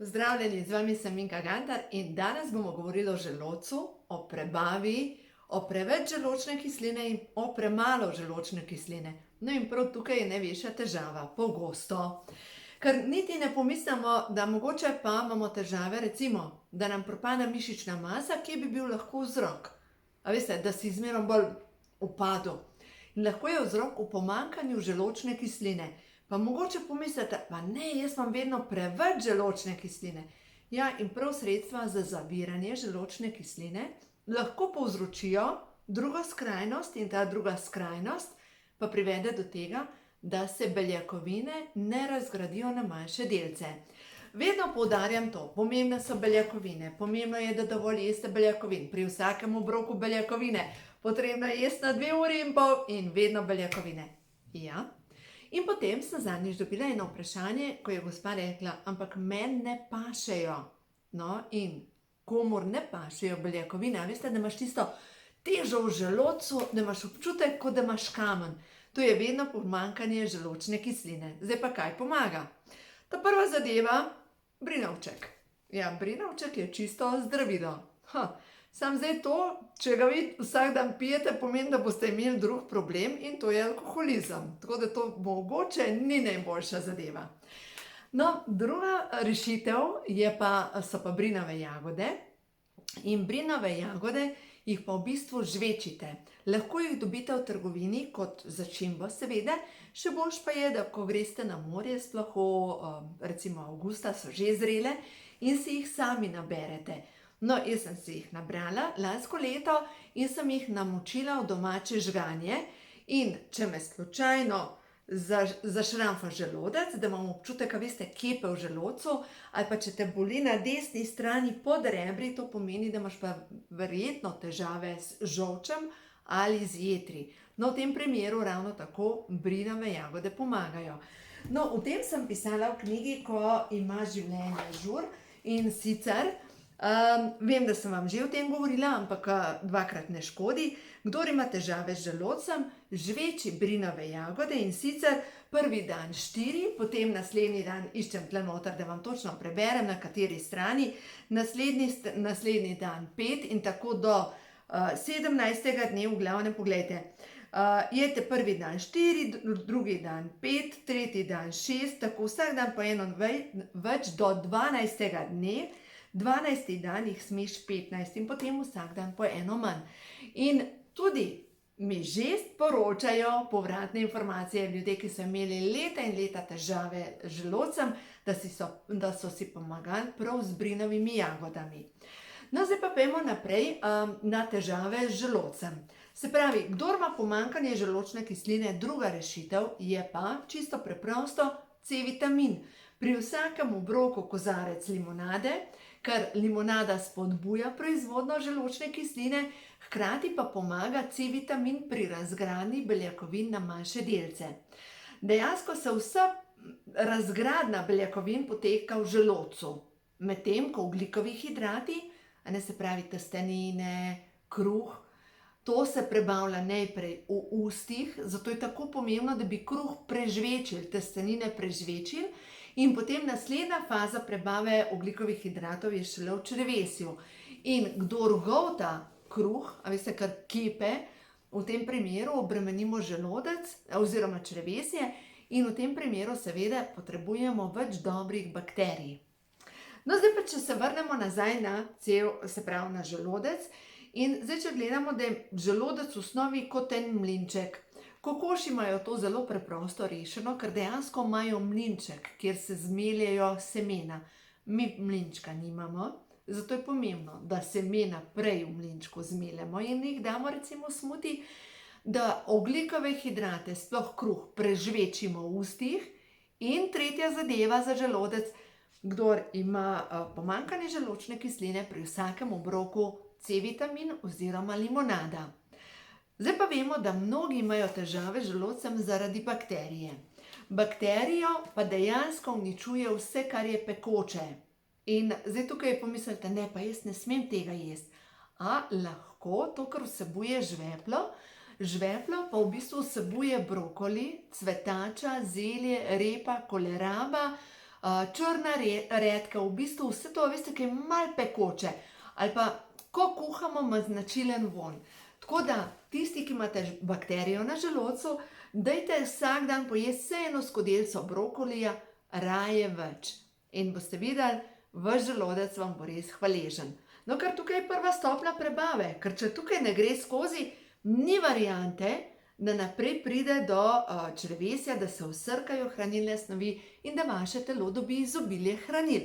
Pozdravljeni, z vami sem Minka Gantar in danes bomo govorili o želodcu, o prebavi, o preveč želodčne kisline in o premalo želodčne kisline. No in prav tukaj je največja težava, pogosto. Ker niti ne pomislimo, da mogoče pa imamo težave, recimo, da nam propada mišična masa, kje bi bil lahko vzrok. A veste, da si zmeraj bolj upadel. In lahko je vzrok v pomanjkanju želodčne kisline. Pa mogoče pomislite, pa ne, jaz imam vedno preveč želodčne kisline. Ja, in prav sredstva za zaviranje želodčne kisline lahko povzročijo drugo skrajnost in ta druga skrajnost pa privede do tega, da se beljakovine ne razgradijo na manjše delce. Vedno poudarjam to, pomembne so beljakovine, pomembno je, da dovolj jeste beljakovin, pri vsakem obroku beljakovine, potrebno je jesti na 2,5 ure in vedno beljakovine. Ja. In potem sem zadnjič dobila eno vprašanje, ko je gospa rekla, ampak meni ne pašejo. No, in komur ne pašejo beljakovine, a veste, da imaš tisto težo v želodcu, da imaš občutek, kot da imaš kamen. To je vedno pomanjkanje želodčne kisline. Zdaj pa kaj pomaga? Ta prva zadeva, brinovček. Ja, brinovček je čisto zdravilo. Sam zdaj to, če ga vi vsak dan pijete, pomeni, da boste imeli drug problem in to je alkoholizem. Tako da to mogoče ni najboljša zadeva. No, druga rešitev so pa brinove jagode. In brinove jagode jih pa v bistvu žvečite. Lahko jih dobite v trgovini kot začimbo seveda, še boljš pa je, da ko greste na morje, sploh recimo avgusta so že zrele in si jih sami naberete. No, jaz sem si jih nabrala lansko leto in sem jih namočila v domače žganje in če me slučajno zašramfa želodec, da imam občutek, a veste, kepe v želodcu, ali pa če te boli na desni strani pod rebri, to pomeni, da imaš pa verjetno težave z žolčem ali z jetri. No, v tem primeru ravno tako brinove jagode pomagajo. No, o tem sem pisala v knjigi, Ko ima življenje žur in sicer vem, da sem vam že o tem govorila, ampak dvakrat ne škodi. Kdor ima težave z želodcem, žveči brinove jagode in sicer prvi dan 4, potem naslednji dan iščem tle noter, da vam točno preberem, na kateri strani, naslednji dan 5 in tako do 17. dne, v glavnem poglejte. Jete prvi dan 4, drugi dan 5, tretji dan 6, tako vsak dan po eno več do 12. dne, 12. dan jih smeš 15 in potem vsak dan po eno manj. In tudi mi že sporočajo povratne informacije ljudje, ki so imeli leta in leta težave z želodcem, da so si pomagali prav z brinovimi jagodami. No, zdaj pa pojdimo naprej na težave z želodcem. Se pravi, kdor ima pomanjkanje želodčne kisline, druga rešitev je pa čisto preprosto C-vitamin. Pri vsakem obroku kozarec limonade, ker limonada spodbuja proizvodnjo želodčne kisline, hkrati pa pomaga C-vitamin pri razgradnji beljakovin na manjše delce. Dejansko se vsa razgradnja beljakovin poteka v želodcu, medtem ko ogljikovi hidrati, se pravi testenine, kruh, to se prebavlja najprej v ustih, zato je tako pomembno, da bi kruh prežvečili, testenine prežvečili, in potem naslednja faza prebave ogljikovih hidratov je šele v črevesju. In kdor golta kruh, a veste, kar kepe, v tem primeru obremenimo želodec oziroma črevesje in v tem primeru seveda potrebujemo več dobrih bakterij. No, zdaj pa, če se vrnemo nazaj na na želodec in zdaj, če gledamo, da je želodec v osnovi kot en mlinček. Kokoši imajo to zelo preprosto rešeno, ker dejansko imajo mlinček, kjer se zmeljejo semena. Mi mlinčka nimamo, zato je pomembno, da semena prej v mlinčku zmeljemo in jih damo recimo v smuti, da ogljikove hidrate, sploh kruh, prežvečimo v ustih. In tretja zadeva za želodec, kdor ima pomanjkanje želodčne kisline, pri vsakem obroku C-vitamin oziroma limonada. Zdaj pa vemo, da mnogi imajo težave z želodcem zaradi bakterije. Bakterijo pa dejansko uničuje vse, kar je pekoče. In zdaj tukaj pomislite, ne, pa jaz ne smem tega jesti. Lahko, to, kar vsebuje žveplo, žveplo pa v bistvu vsebuje brokoli, cvetača, zelje, repa, koleraba, črna redka, v bistvu vse to, veste, ki je malo pekoče, ali pa ko kuhamo, ima značilen vonj. Tako da tisti, ki imate bakterijo na želodcu, dajte vsak dan pojesti vsaj eno skodelico brokolija, raje več. In boste videli, vaš želodec vam bo res hvaležen. No, ker tukaj je prva stopnja prebave, ker če tukaj ne gre skozi, ni variante, da naprej pride do črevesja, da se vsrkajo hranilne snovi in da vaše telo dobi izobilje hranil.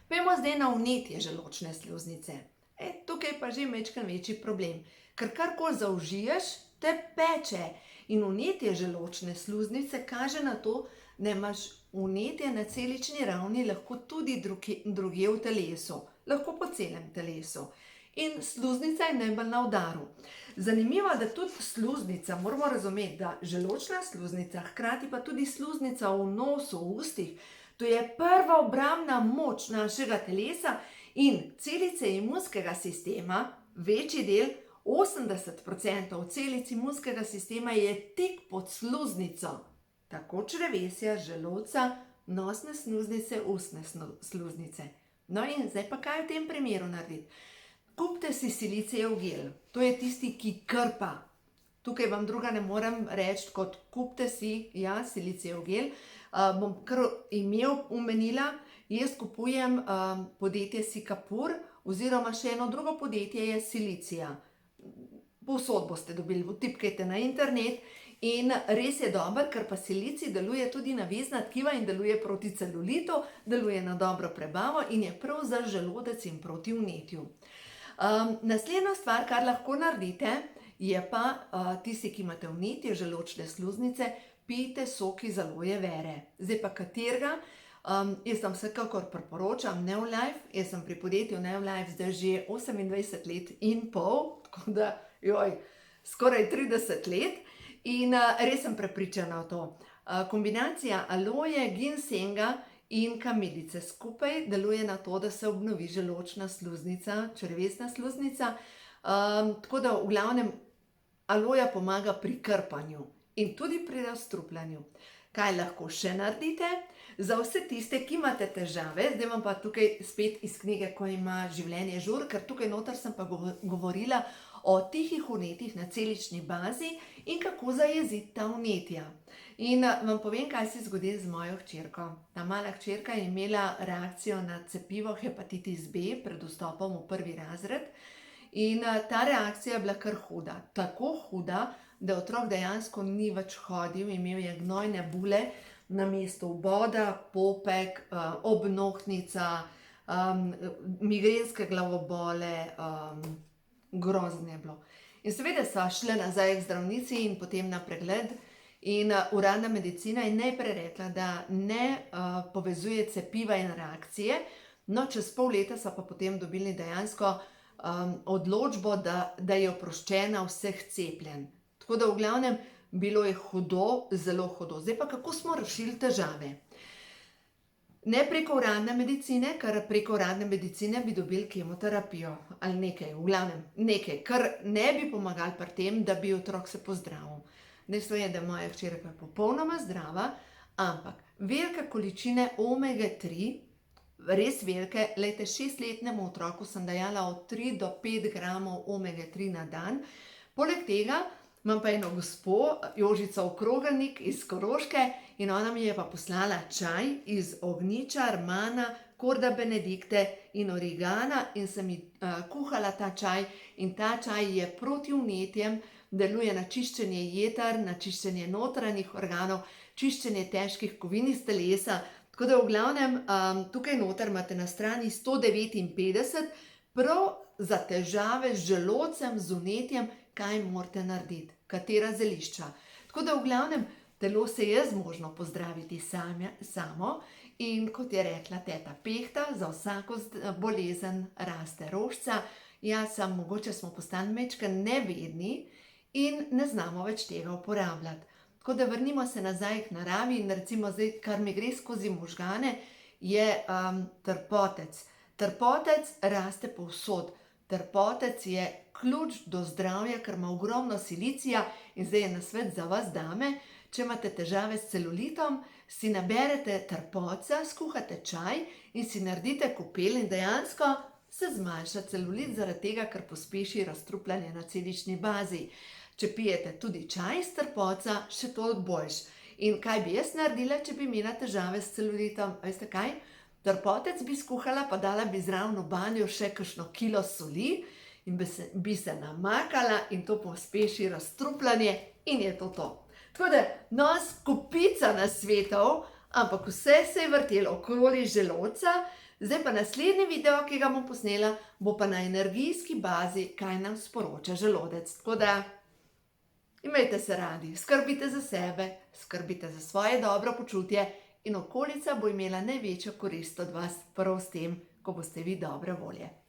Pojdimo zdaj na vnetje želodčne sluznice. Tukaj pa že majčkeno večji problem, ker karkoli zaužiješ, te peče. In vnetje želodčne sluznice kaže na to, da imaš vnetje na celični ravni lahko tudi drugje v telesu, lahko po celem telesu. In sluznica je najbolj na udaru. Zanimivo, da tudi sluznica, moramo razumeti, da želodčna sluznica, hkrati pa tudi sluznica v nosu, v ustih, to je prva obrambna moč našega telesa in celice imunskega sistema, večji del, 80% celic imunskega sistema je tik pod sluznico. Tako črevesja, želodca, nosne sluznice, ustne sluznice. No in zdaj pa kaj v tem primeru narediti? Kupite si silicijev gel, to je tisti, ki krpa. Tukaj vam druga ne morem reči, kot kupite si, silicijev gel. Bom kar ime omenila, jaz kupujem podjetje Sikapur, oziroma še eno drugo podjetje je Silicija. Povsod boste dobili, vtipkajte na internet in res je dober, ker pa silicij deluje tudi na vezna tkiva in deluje proti celulitu, deluje na dobro prebavo in je prav za želodec in proti vnetju. Naslednja stvar, kar lahko naredite, je pa tisti, ki imate vnetje želodčne sluznice, pijte sok iz aloje vere. Zdaj pa katerega? Jaz vam vsekakor priporočam Neolife, jaz sem pri podjetju Neolife zdaj že 28 let in pol, tako da, skoraj 30 let in res sem prepričana v to. Kombinacija aloje, ginsenga in kamilice skupaj deluje na to, da se obnovi želodčna sluznica, črevesna sluznica, tako da v glavnem aloja pomaga pri krpanju in tudi pri razstrupljanju. Kaj lahko še naredite? Za vse tiste, ki imate težave, zdaj vam pa tukaj spet iz knjige, Ko ima življenje žur, ker tukaj noter sem pa govorila o tihih vnetjih na celični bazi in kako zajeziti ta vnetja. In vam povem, kaj se zgodi z mojo hčerko. Ta mala hčerka je imela reakcijo na cepivo hepatitis B pred vstopom v 1. razred in ta reakcija je bila kar huda. Tako huda, da otrok dejansko ni več hodil, imel je gnojne bule na mestu vboda, popek, obnohtnica, migrenske glavobole, grozno je bilo. In seveda sva šla nazaj k zdravnici in potem na pregled in uradna medicina je najprej rekla, da ne povezuje cepiva in reakcije, no čez pol leta sva pa potem dobili dejansko odločbo, da je oproščena vseh cepljenj. Tako da v glavnem bilo je hudo, zelo hudo. Zdaj pa kako smo rešili težave? Ne preko uradne medicine, ker preko uradne medicine bi dobili kemoterapijo ali nekaj, v glavnem nekaj, kar ne bi pomagali pri tem, da bi otrok se pozdravil. Dejstvo je, da moja hčerka je popolnoma zdrava, ampak velike količine omega 3, res velike, lejte 6-letnemu otroku sem dajala od 3 do 5 gramov omega 3 na dan. Poleg tega imam pa eno gospo, Jožico Okrogelnik iz Koroške in ona mi je pa poslala čaj iz ognjiča, rmana, korda benedikte in origana in sem mi kuhala ta čaj in ta čaj je proti vnetjem, deluje na čiščenje jeter, na čiščenje notranjih organov, čiščenje težkih kovin iz telesa. Tako da v glavnem tukaj noter imate na strani 159 prav za težave z želodcem, z vnetjem, kaj morate narediti, katera zelišča. Tako da v glavnem telo se je zmožno pozdraviti samo in kot je rekla teta Pehta, za vsako bolezen raste rožica. Samo mogoče smo postali majčkeno nevedni in ne znamo več tega uporabljati. Tako da vrnimo se nazaj k naravi in recimo zdaj, kar mi gre skozi možgane, je trpotec. Trpotec raste povsod. Trpotec je ključ do zdravja, ker ima ogromno silicija in zdaj je nasvet za vas, dame, če imate težave s celulitom, si naberete trpoca, skuhate čaj in si naredite kopel in dejansko se zmanjša celulit zaradi tega, ker pospeši razstrupljanje na celični bazi. Če pijete tudi čaj iz trpoca, še toliko boljš. In kaj bi jaz naredila, če bi imela težave s celulitom? Veste kaj? Trpotec bi skuhala, pa dala bi zraven v banjo še kakšno kilo soli in bi se namakala in to pospeši razstrupljanje in je to to. Tako da, no, skupica nasvetov, ampak vse se je vrtelo okoli želodca. Zdaj pa naslednji video, ki ga bom posnela, bo pa na energijski bazi, kaj nam sporoča želodec. Tako da, imejte se radi, skrbite za sebe, skrbite za svoje dobro počutje in okolica bo imela največjo korist od vas prav s tem, ko boste vi dobre volje.